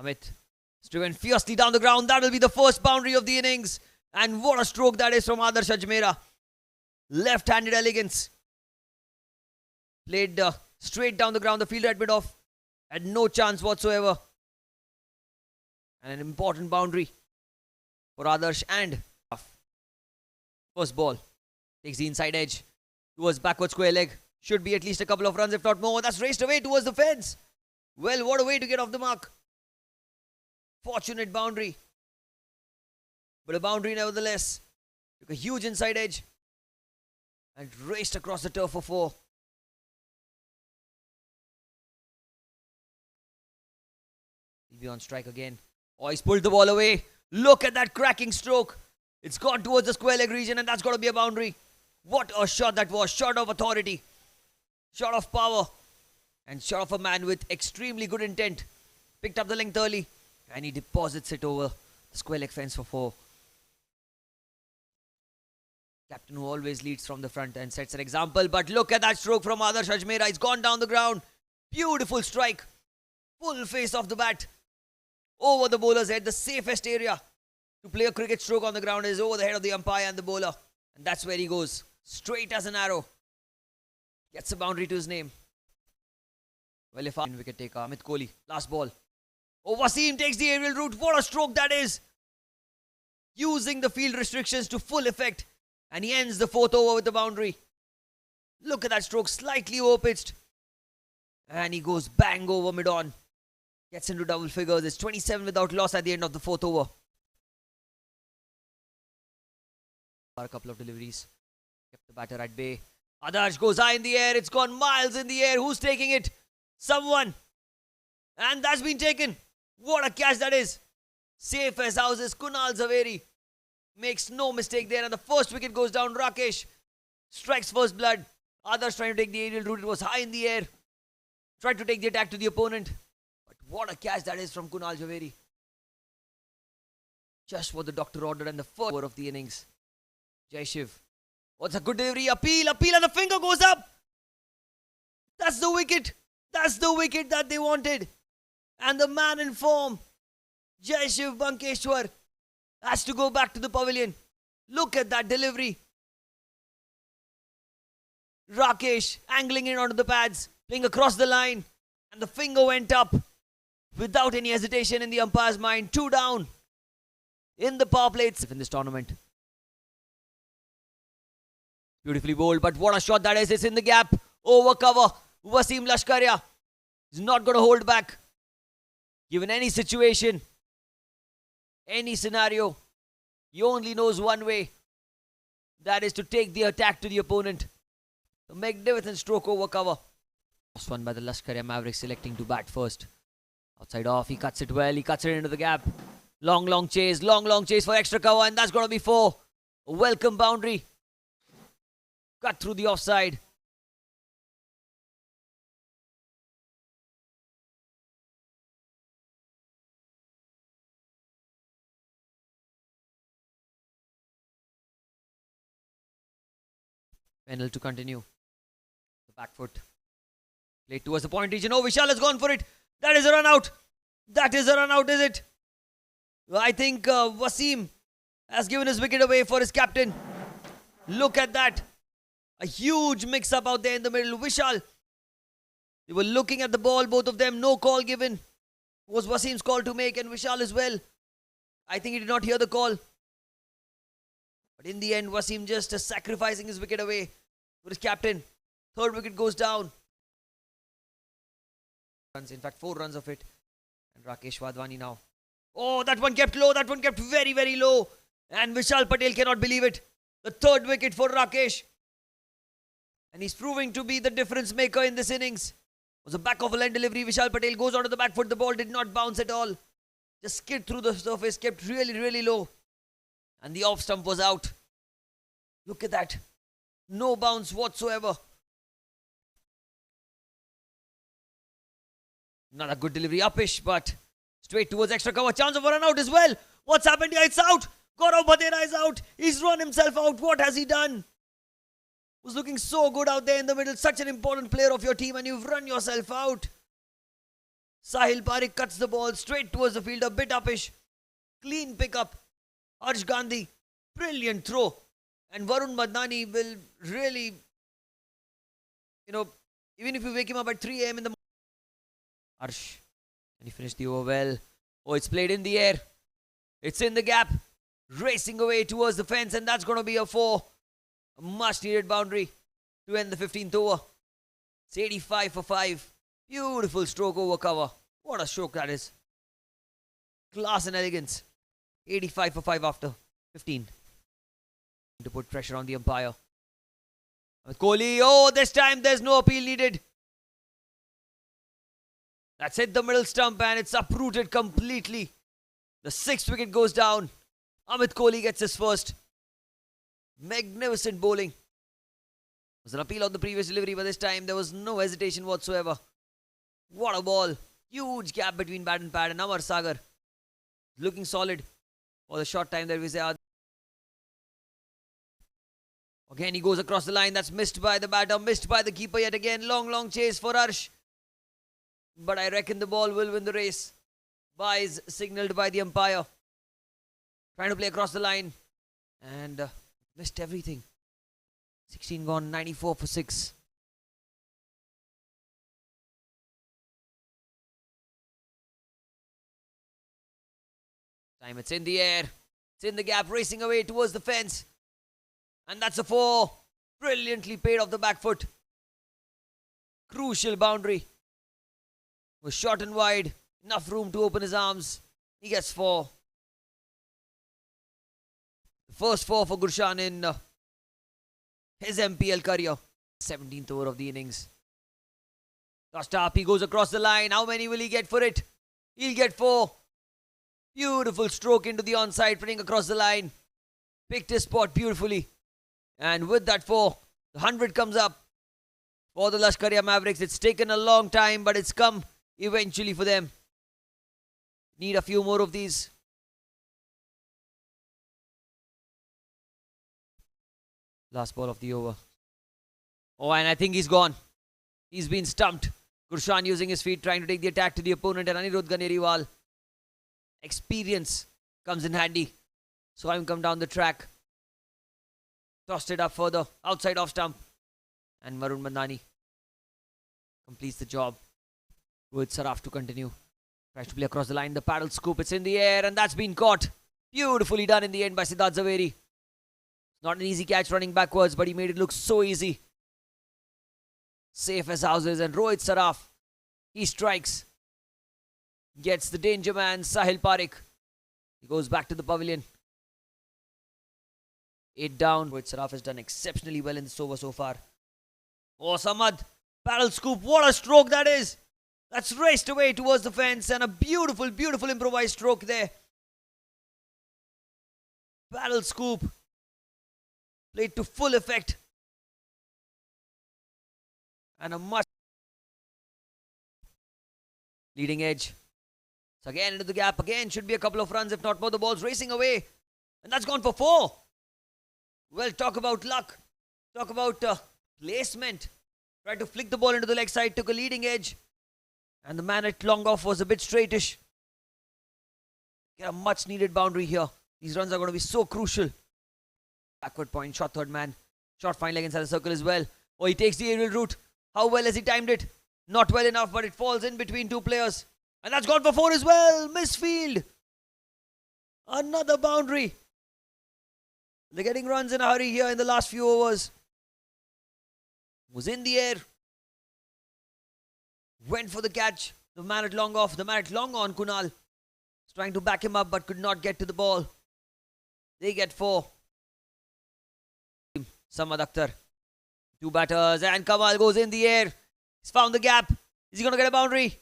Amit is driven fiercely down the ground. That will be the first boundary of the innings. And what a stroke that is from Adarsh Ajmera. Left-handed elegance. Played straight down the ground. The fielder had bit off. Had no chance whatsoever. And an important boundary for Adarsh. And first ball. Takes the inside edge towards backward square leg. Should be at least a couple of runs, if not more. That's raced away towards the fence. Well, what a way to get off the mark. Fortunate boundary. But a boundary nevertheless. Took a huge inside edge. And raced across the turf for 4. He'll be on strike again. Oh, he's pulled the ball away. Look at that cracking stroke. It's gone towards the square leg region and that's got to be a boundary. What a shot that was. Shot of authority. Shot of power. And shot of a man with extremely good intent. Picked up the length early. And he deposits it over the square leg fence for 4. Captain who always leads from the front and sets an example. But look at that stroke from Adarsh Ajmera. He's gone down the ground. Beautiful strike. Full face off the bat. Over the bowler's head. The safest area to play a cricket stroke on the ground is over the head of the umpire and the bowler. And that's where he goes. Straight as an arrow. Gets a boundary to his name. Well, if wicket taker, Amit Kohli. Last ball. Oh, Wasim takes the aerial route. What a stroke that is. Using the field restrictions to full effect. And he ends the 4th over with the boundary. Look at that stroke. Slightly over-pitched. And he goes bang over mid-on. Gets into double figures. It's 27 without loss at the end of the 4th over. A couple of deliveries. Kept the batter at bay. Adarsh goes high in the air. It's gone miles in the air. Who's taking it? Someone. And that's been taken. What a catch that is. Safe as houses. Kunal Jhaveri makes no mistake there. And the first wicket goes down. Rakesh strikes first blood. Adarsh trying to take the aerial route. It was high in the air. Tried to take the attack to the opponent. But what a catch that is from Kunal Jhaveri. Just what the doctor ordered and the first over of the innings. Jai Shiv. What's a good delivery? Appeal and the finger goes up. That's the wicket. That's the wicket that they wanted. And the man in form, Jai Shiv Bankeshwar, has to go back to the pavilion. Look at that delivery. Rakesh angling in onto the pads, playing across the line. And the finger went up without any hesitation in the umpire's mind. 2 down in the power plates in this tournament. Beautifully bowled, but what a shot that is. It's in the gap. Over cover. Wasim Lashkaria is not going to hold back. Given any situation, any scenario, he only knows one way. That is to take the attack to the opponent. A magnificent stroke over cover. Last one by the Lashkaria Mavericks, selecting to bat first. Outside off, he cuts it well. He cuts it into the gap. Long chase for extra cover, and that's going to be 4. A welcome boundary. Cut through the offside. Penal to continue. The back foot. Played towards the point region. Oh, Vishal has gone for it. That is a run out. That is a run out, is it? I think Wasim has given his wicket away for his captain. Look at that. A huge mix-up out there in the middle. Vishal. They were looking at the ball, both of them. No call given. It was Wasim's call to make and Vishal as well. I think he did not hear the call. But in the end, Wasim just sacrificing his wicket away for his captain. 3rd wicket goes down. In fact, 4 runs of it. And Rakesh Wadhwani now. Oh, that one kept low. That one kept very, very low. And Vishal Patel cannot believe it. The 3rd wicket for Rakesh. And he's proving to be the difference maker in this innings. It was a back of a line delivery. Vishal Patel goes onto the back foot. The ball did not bounce at all. Just skid through the surface. Kept really, really low. And the off stump was out. Look at that. No bounce whatsoever. Not a good delivery upish, but straight towards extra cover. Chance of a run out as well. What's happened here? It's out. Gaurav Bhadera is out. He's run himself out. What has he done? Was looking so good out there in the middle. Such an important player of your team and you've run yourself out. Sahil Parekh cuts the ball straight towards the field, a bit uppish. Clean pickup. Harsh Gandhi, brilliant throw. And Varun Madnani will really, even if you wake him up at 3 a.m. in the morning. Harsh, and he finished the over well. Oh, it's played in the air. It's in the gap. Racing away towards the fence, and that's going to be a 4. A much needed boundary to end the 15th over. It's 85 for 5. Beautiful stroke over cover. What a stroke that is. Class and elegance. 85 for 5 after 15. To put pressure on the umpire. Kohli, oh, this time there's no appeal needed. That's hit the middle stump and it's uprooted completely. The 6th wicket goes down. Amit Kohli gets his first. Magnificent bowling. There was an appeal on the previous delivery, but this time there was no hesitation whatsoever. What a ball. Huge gap between bat and pad, and Amar Sagar looking solid for the short time that we say. Again, he goes across the line. That's missed by the batter, missed by the keeper yet again. Long chase for Harsh. But I reckon the ball will win the race. Byes signalled by the umpire. Trying to play across the line. And missed everything. 16 gone, 94 for 6. Time it's in the air. It's in the gap, racing away towards the fence. And that's a 4. Brilliantly paid off the back foot. Crucial boundary. Was short and wide. Enough room to open his arms. He gets 4. The first 4 for Gurshan in his MPL career. 17th over of the innings. Tossed up. He goes across the line. How many will he get for it? He'll get 4. Beautiful stroke into the onside, putting across the line. Picked his spot beautifully. And with that 4, the 100 comes up for the Lashkaria Mavericks. It's taken a long time, but it's come eventually for them. Need a few more of these. Last ball of the over. Oh, and I think he's gone. He's been stumped. Gurshan using his feet, trying to take the attack to the opponent, and Anirudh Ganeriwal. Experience comes in handy. Saw him come down the track. Tossed it up further, outside off stump. And Varun Madnani completes the job. Rohit Saraf to continue. Tries to play across the line. The paddle scoop. It's in the air and that's been caught. Beautifully done in the end by Siddharth Zaveri. Not an easy catch running backwards, but he made it look so easy. Safe as houses, and Rohit Saraf, he strikes. Gets the danger man, Sahil Parekh. He goes back to the pavilion. 8 down. Rohit Saraf has done exceptionally well in this over so far. Oh, Samad. Paddle scoop. What a stroke that is. That's raced away towards the fence, and a beautiful improvised stroke there. Paddle scoop. Played to full effect. And a much leading edge. So again into the gap. Again should be a couple of runs, if not more. The ball's racing away. And that's gone for 4. Well, talk about luck. Talk about placement. Tried to flick the ball into the leg side. Took a leading edge. And the man at long off was a bit straightish. Get a much needed boundary here. These runs are going to be so crucial. Backward point. Shot third man. Shot fine leg inside the circle as well. Oh, he takes the aerial route. How well has he timed it? Not well enough, but it falls in between 2 players. And that's gone for 4 as well. Misfield. Another boundary. They're getting runs in a hurry here in the last few overs. Was in the air. Went for the catch. The man at long off. The man at long on, Kunal. Was trying to back him up but could not get to the ball. They get 4. Samad Akhtar. 2 batters and Kamal goes in the air. He's found the gap. Is he going to get a boundary?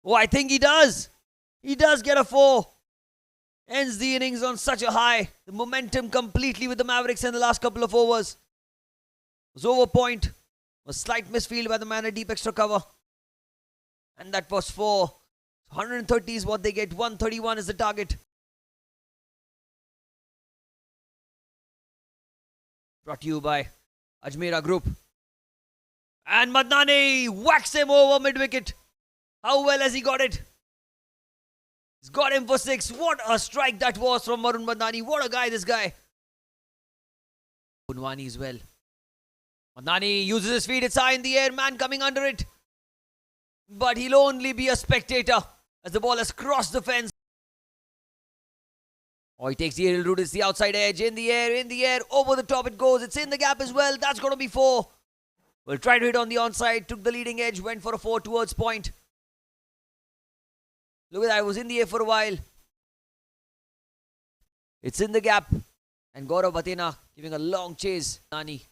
Oh, I think he does. He does get a 4. Ends the innings on such a high. The momentum completely with the Mavericks in the last couple of overs. Was over point. Was slight misfield by the man at deep extra cover. And that was 4. 130 is what they get. 131 is the target. Brought to you by Ajmera Group. And Madnani whacks him over mid-wicket. How well has he got it? He's got him for 6. What a strike that was from Varun Madnani. What a guy, this guy. Punwani as well. Madnani uses his feet. It's high in the air. Man coming under it. But he'll only be a spectator as the ball has crossed the fence. Oh, he takes the aerial route. It's the outside edge. In the air. Over the top it goes. It's in the gap as well. That's going to be 4. Well, tried to hit on the onside. Took the leading edge. Went for a 4 towards point. Look at that. It was in the air for a while. It's in the gap. And Gaurav Bhatina giving a long chase. Nani.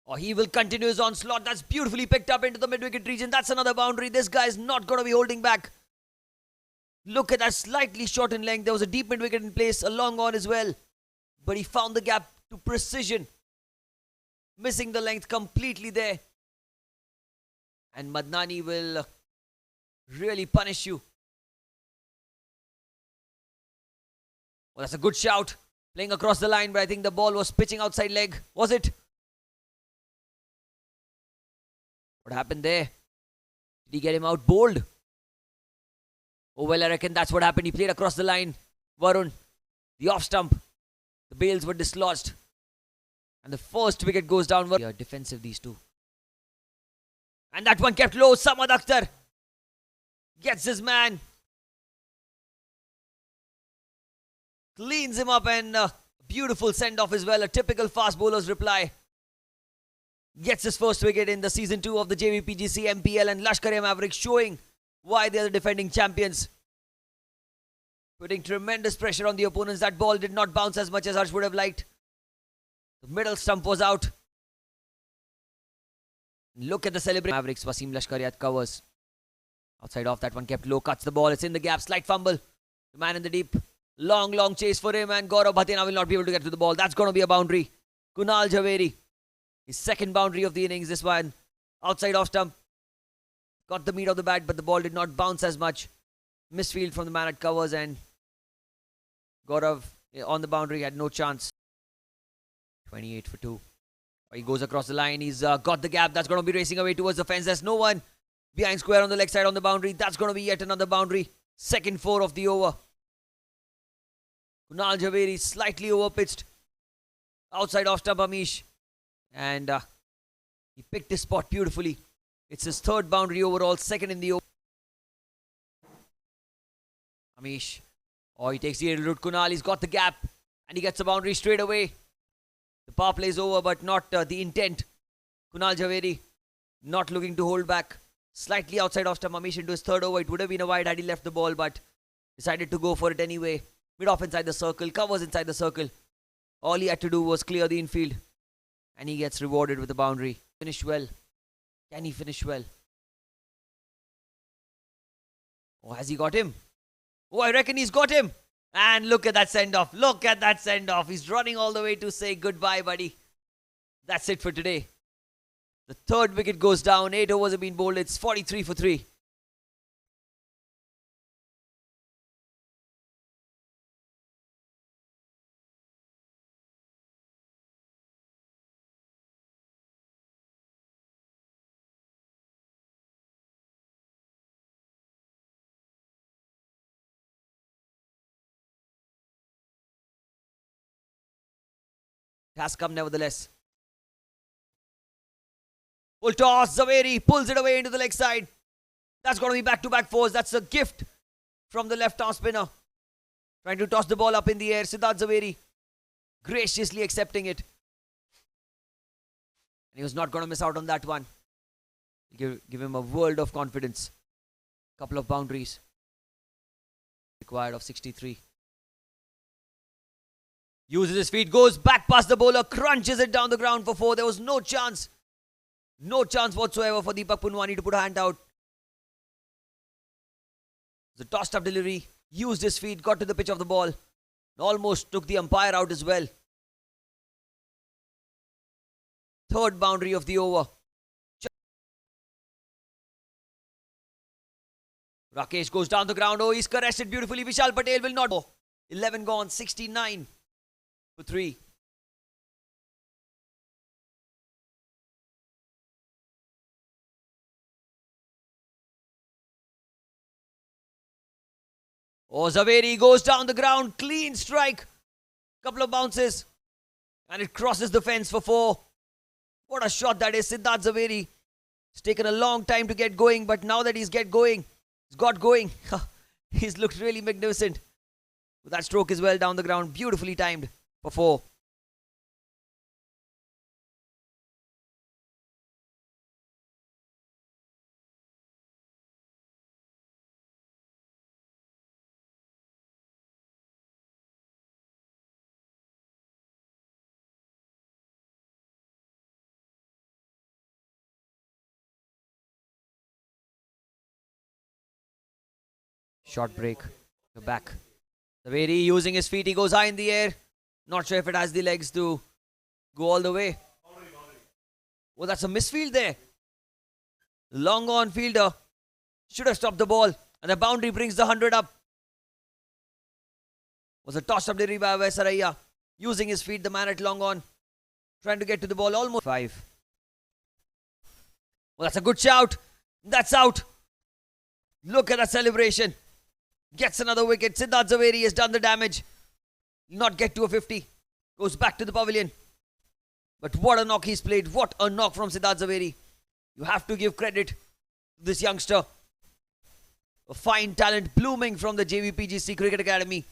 Oh, he will continue his onslaught. That's beautifully picked up into the mid-wicket region. That's another boundary. This guy is not going to be holding back. Look at that, slightly short in length. There was a deep mid-wicket in place, a long on as well. But he found the gap to precision. Missing the length completely there. And Madnani will really punish you. Well, that's a good shout. Playing across the line, but I think the ball was pitching outside leg. Was it? What happened there? Did he get him out bowled? Oh, well, I reckon that's what happened. He played across the line. Varun, the off stump. The bails were dislodged. And the first wicket goes down. They are defensive, these two. And that one kept low. Samad Akhtar gets his man. Cleans him up and beautiful send-off as well. A typical fast bowler's reply. Gets his first wicket in the season 2 of the Jvpgc Mpl and Lashkaria Mavericks, showing why they are the defending champions. Putting tremendous pressure on the opponents. That ball did not bounce as much as Harsh would have liked. The middle stump was out. Look at the celebration. Mavericks, Wasim Lashkaria covers. Outside off, that one kept low. Cuts the ball. It's in the gap. Slight fumble. The man in the deep. Long chase for him. And Gaurav Bhatina will not be able to get to the ball. That's going to be a boundary. Kunal Jhaveri. His second boundary of the innings. This one. Outside off stump. Got the meat of the bat, but the ball did not bounce as much. Misfield from the man at covers, and Gaurav on the boundary had no chance. 28 for 2. He goes across the line. He's got the gap. That's going to be racing away towards the fence. There's no one behind square on the leg side on the boundary. That's going to be yet another boundary. Second 4 of the over. Kunal Jhaveri slightly overpitched. Outside off stump Amish. And he picked his spot beautifully. It's his third boundary overall, second in the over. Amish. Oh, he takes the aerial route. Kunal, he's got the gap. And he gets the boundary straight away. The power play is over, but not the intent. Kunal Jhaveri not looking to hold back. Slightly outside off stump Amish into his third over. It would have been a wide had he left the ball, but decided to go for it anyway. Mid off inside the circle. Covers inside the circle. All he had to do was clear the infield. And he gets rewarded with the boundary. Finish well. Can he finish well? Oh, has he got him? Oh, I reckon he's got him. And look at that send-off. Look at that send-off. He's running all the way to say goodbye, buddy. That's it for today. The third wicket goes down. 8 overs have been bowled. It's 43 for 3. It has come nevertheless. Full toss. Jhaveri pulls it away into the leg side. That's going to be back-to-back 4s. That's a gift from the left-arm spinner. Trying to toss the ball up in the air. Siddharth Jhaveri graciously accepting it. And he was not going to miss out on that one. Give him a world of confidence. Couple of boundaries. Required of 63. Uses his feet, goes back past the bowler, crunches it down the ground for 4. There was no chance. No chance whatsoever for Deepak Punwani to put a hand out. The tossed up delivery. Used his feet, got to the pitch of the ball. Almost took the umpire out as well. Third boundary of the over. Rakesh goes down the ground. Oh, he's caressed beautifully. Vishal Patel will not go. 11 gone, 69 for 3. Oh, Jvpgc goes down the ground. Clean strike. Couple of bounces. And it crosses the fence for 4. What a shot that is. Siddharth Jvpgc. It's taken a long time to get going, but now that he's got going, he's looked really magnificent. That stroke is well down the ground. Beautifully timed for 4. Short break. The back. Jvpgc using his feet. He goes high in the air. Not sure if it has the legs to go all the way. Oh, that's a misfield there. Long on fielder. Should have stopped the ball. And the boundary brings the 100 up. Was a toss up delivery by Saraiya. Using his feet. The man at long on. Trying to get to the ball. Almost 5. Well, that's a good shout. That's out. Look at that celebration. Gets another wicket. Siddharth Jvpgc has done the damage. Not get to a 50. Goes back to the pavilion. But what a knock he's played. What a knock from Siddharth Jvpgc. You have to give credit to this youngster. A fine talent blooming from the Jvpgc Cricket Academy.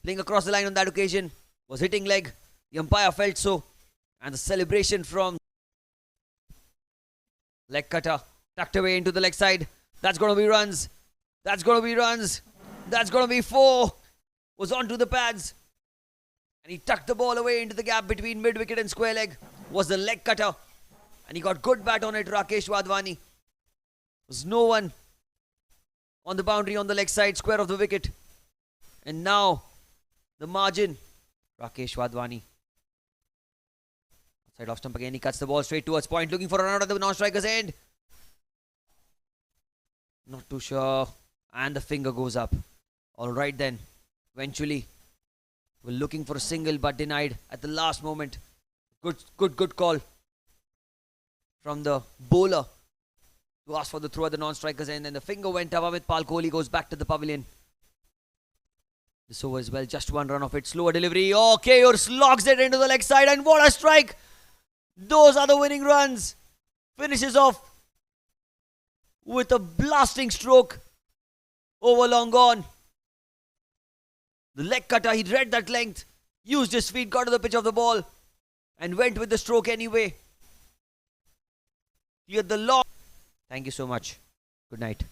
Playing across the line on that occasion. Was hitting leg. The umpire felt so. And the celebration from leg cutter. Tucked away into the leg side. That's going to be runs. That's going to be runs. That's going to be 4. Was onto the pads. And he tucked the ball away into the gap between mid-wicket and square leg. Was the leg cutter. And he got good bat on it, Rakesh Wadhwani. Was no one on the boundary on the leg side, square of the wicket. And now, the margin. Rakesh Wadhwani. Outside off stump again, he cuts the ball straight towards point. Looking for a run at the non-striker's end. Not too sure. And the finger goes up. Alright then. Eventually. We're looking for a single but denied at the last moment. Good call. From the bowler. To ask for the throw at the non-striker's end. And the finger went up. Amit Pal Kohli goes back to the pavilion. This over as well. Just 1 run of it. Slower delivery. Oh, Keyur slogs it into the leg side. And what a strike. Those are the winning runs. Finishes off with a blasting stroke over long on. The leg cutter, he read that length, used his feet, got to the pitch of the ball and went with the stroke anyway. Cleared the long. Thank you so much. Good night.